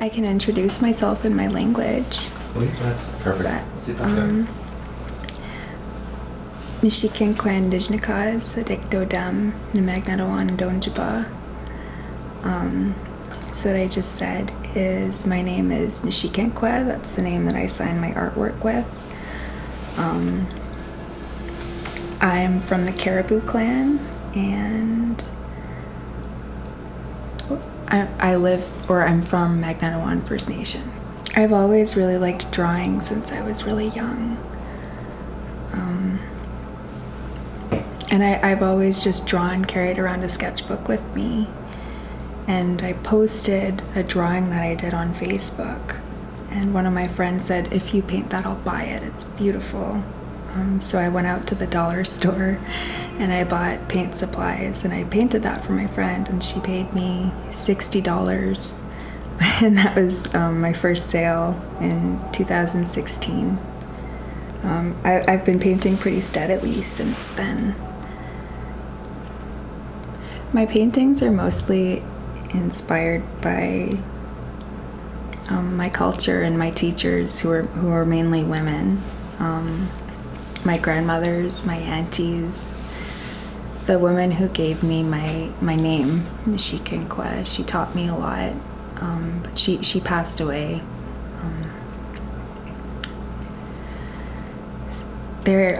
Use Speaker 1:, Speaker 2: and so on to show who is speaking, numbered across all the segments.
Speaker 1: I can introduce myself in my language.
Speaker 2: Oui, that's perfect. C'est parfait.
Speaker 1: Mishiikenkwe Indigenous Adicto Dam Nemagnatawan Donjaba. So what I just said is my name is Mishiikenkwe. That's the name that I sign my artwork with. I'm from the Caribou clan, and I'm from Magnatawan First Nation. I've always really liked drawing since I was really young. And I've always just drawn, carried around a sketchbook with me. And I posted a drawing that I did on Facebook. And one of my friends said, if you paint that, I'll buy it. It's beautiful. So I went out to the dollar store and I bought paint supplies and I painted that for my friend, and she paid me $60. And that was my first sale in 2016. I've been painting pretty steadily since then. My paintings are mostly inspired by my culture and my teachers who are mainly women. My grandmothers, my aunties, the woman who gave me my name, Mishiikenkwe. She taught me a lot, but she passed away. They're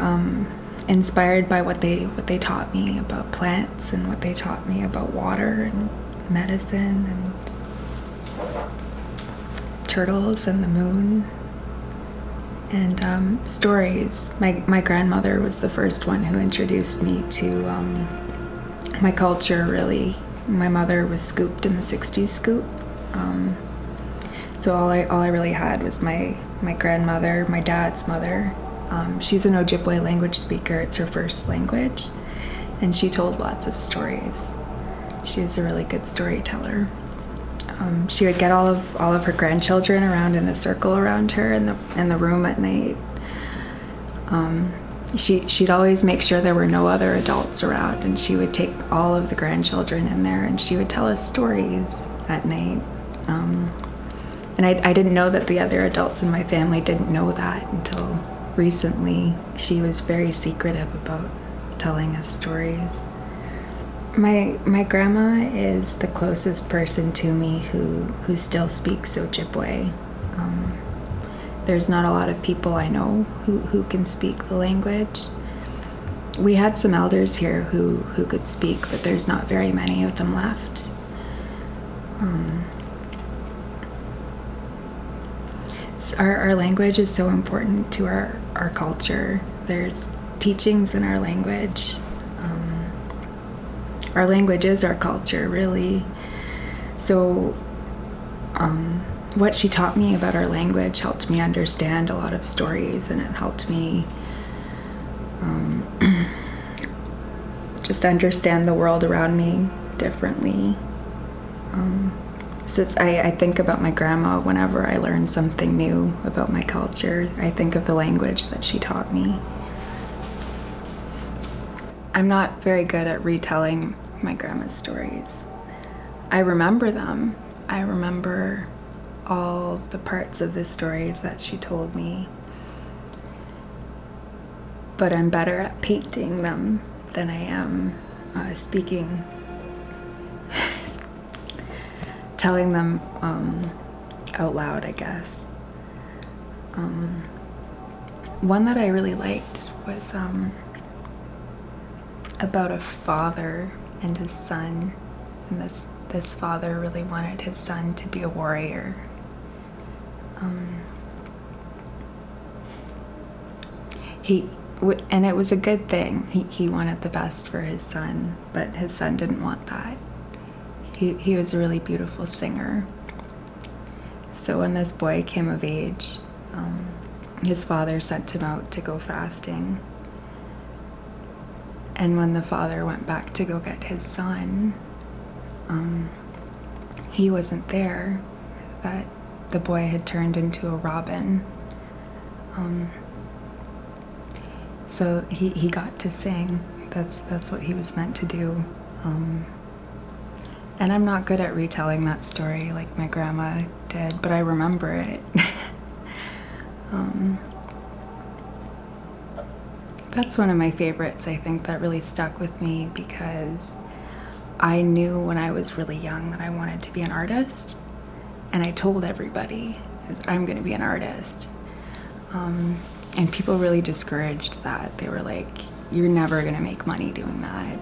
Speaker 1: inspired by what they taught me about plants and what they taught me about water and medicine and turtles and the moon and stories. My grandmother was the first one who introduced me to my culture, really. My mother was scooped in the 60s scoop. So all I really had was my grandmother, my dad's mother. She's an Ojibway language speaker. It's her first language. And she told lots of stories. She was a really good storyteller. She would get all of her grandchildren around in a circle around her in the room at night. She'd always make sure there were no other adults around, and she would take all of the grandchildren in there, and she would tell us stories at night. And I didn't know that the other adults in my family didn't know that until recently. She was very secretive about telling us stories. My grandma is the closest person to me who still speaks Ojibway. There's not a lot of people I know who can speak the language. We had some elders here who could speak, but there's not very many of them left. Our language is so important to our culture. There's teachings in our language. Our language is our culture, really. So what she taught me about our language helped me understand a lot of stories, and it helped me just understand the world around me differently. So I think about my grandma whenever I learn something new about my culture. I think of the language that she taught me. I'm not very good at retelling my grandma's stories. I remember them. I remember all the parts of the stories that she told me. But I'm better at painting them than I am speaking, telling them out loud, I guess. One that I really liked was about a father and his son, and this father really wanted his son to be a warrior. And it was a good thing. He wanted the best for his son, but his son didn't want that. He was a really beautiful singer. So when this boy came of age, his father sent him out to go fasting. And when the father went back to go get his son, he wasn't there. That the boy had turned into a robin. So he got to sing. That's what he was meant to do. And I'm not good at retelling that story like my grandma did, but I remember it. That's one of my favorites, I think, that really stuck with me because I knew when I was really young that I wanted to be an artist, and I told everybody, I'm going to be an artist. And people really discouraged that. They were like, you're never going to make money doing that.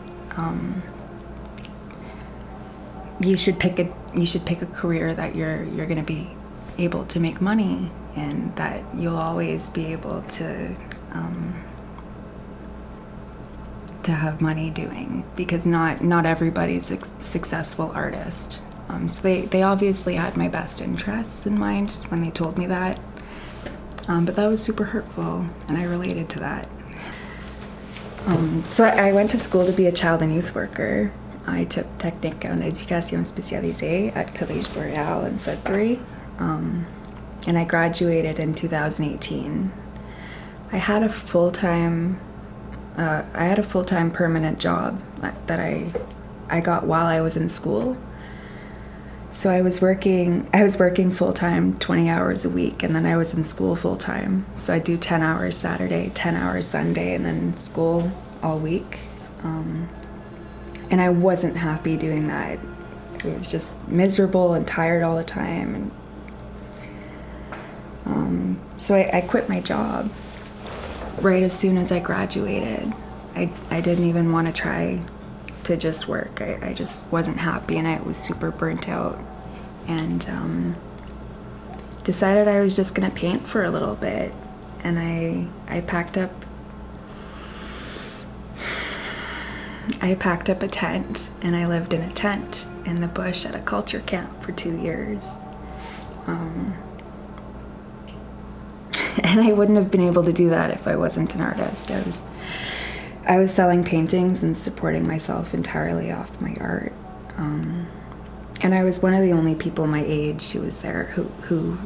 Speaker 1: You should pick a career that you're going to be able to make money in, that you'll always be able to have money doing, because not everybody's a successful artist. So they obviously had my best interests in mind when they told me that, but that was super hurtful, and I related to that. So I went to school to be a child and youth worker. I took technique en éducation spécialisée at Collège Boreal in Sudbury, and I graduated in 2018. I had a full-time permanent job that I got while I was in school. So I was working full-time, 20 hours a week, and then I was in school full-time. So I do 10 hours Saturday, 10 hours Sunday, and then school all week. And I wasn't happy doing that. It was just miserable and tired all the time. And so I quit my job right as soon as I graduated. I didn't even want to try to just work. I just wasn't happy, and I was super burnt out, and decided I was just gonna paint for a little bit. And I packed up a tent, and I lived in a tent in the bush at a culture camp for 2 years. And I wouldn't have been able to do that if I wasn't an artist. I was selling paintings and supporting myself entirely off my art. And I was one of the only people my age who was there who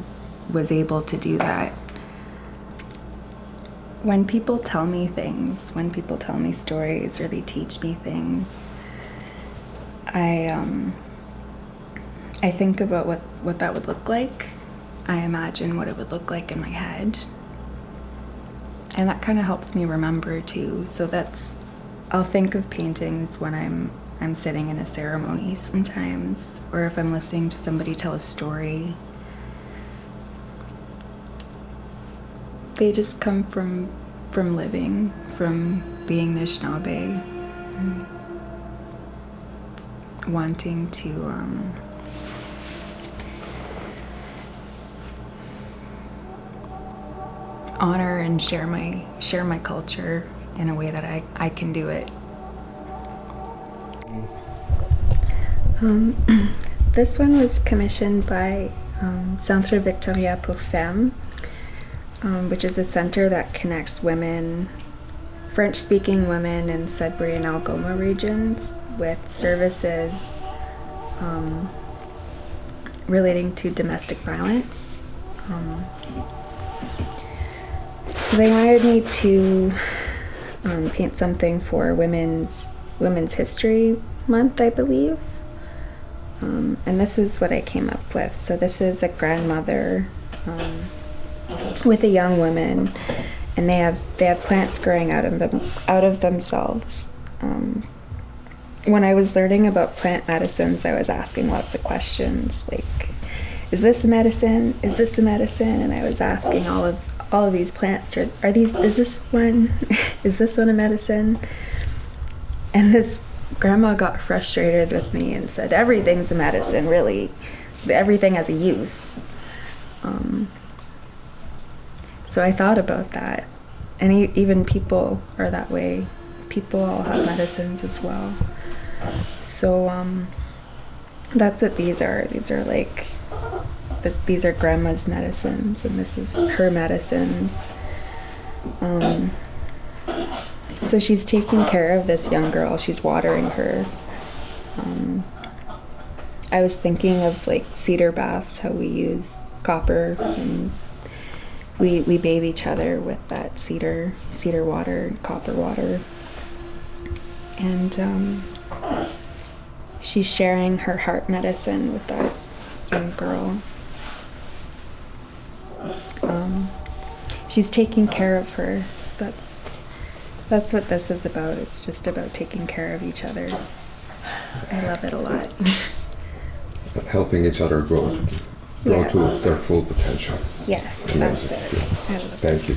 Speaker 1: was able to do that. When people tell me things, when people tell me stories, or they teach me things, I think about what that would look like. I imagine what it would look like in my head. And that kind of helps me remember too. So I'll think of paintings when I'm sitting in a ceremony sometimes, or if I'm listening to somebody tell a story. They just come from living, from being Anishinaabe, wanting to honor and share my culture in a way that I can do it. This one was commissioned by Centre Victoria pour Femmes, which is a center that connects women, French-speaking women in Sudbury and Algoma regions, with services relating to domestic violence. So they wanted me to paint something for Women's History Month, I believe. And this is what I came up with. So this is a grandmother with a young woman, and they have plants growing out of themselves. When I was learning about plant medicines, I was asking lots of questions like, is this a medicine? Is this a medicine? And I was asking all of these plants, is this one a medicine? And this grandma got frustrated with me and said, everything's a medicine, really. Everything has a use. So I thought about that. And even people are that way. People all have medicines as well. So that's what these are. These are these are grandma's medicines, and this is her medicines. So she's taking care of this young girl. She's watering her. I was thinking of cedar baths, how we use copper, and we bathe each other with that cedar water and copper water. And she's sharing her heart medicine with that young girl. She's taking care of her. So that's what this is about. It's just about taking care of each other. I love it a lot.
Speaker 3: Helping each other grow
Speaker 1: Yeah.
Speaker 3: to their full potential.
Speaker 1: Yes,
Speaker 3: Amazing.
Speaker 1: that's it. I love it.
Speaker 3: Thank you.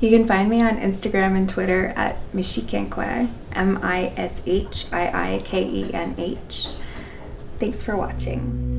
Speaker 1: You can find me on Instagram and Twitter at Mishiikenkwe, Mishiikenh. Thanks for watching.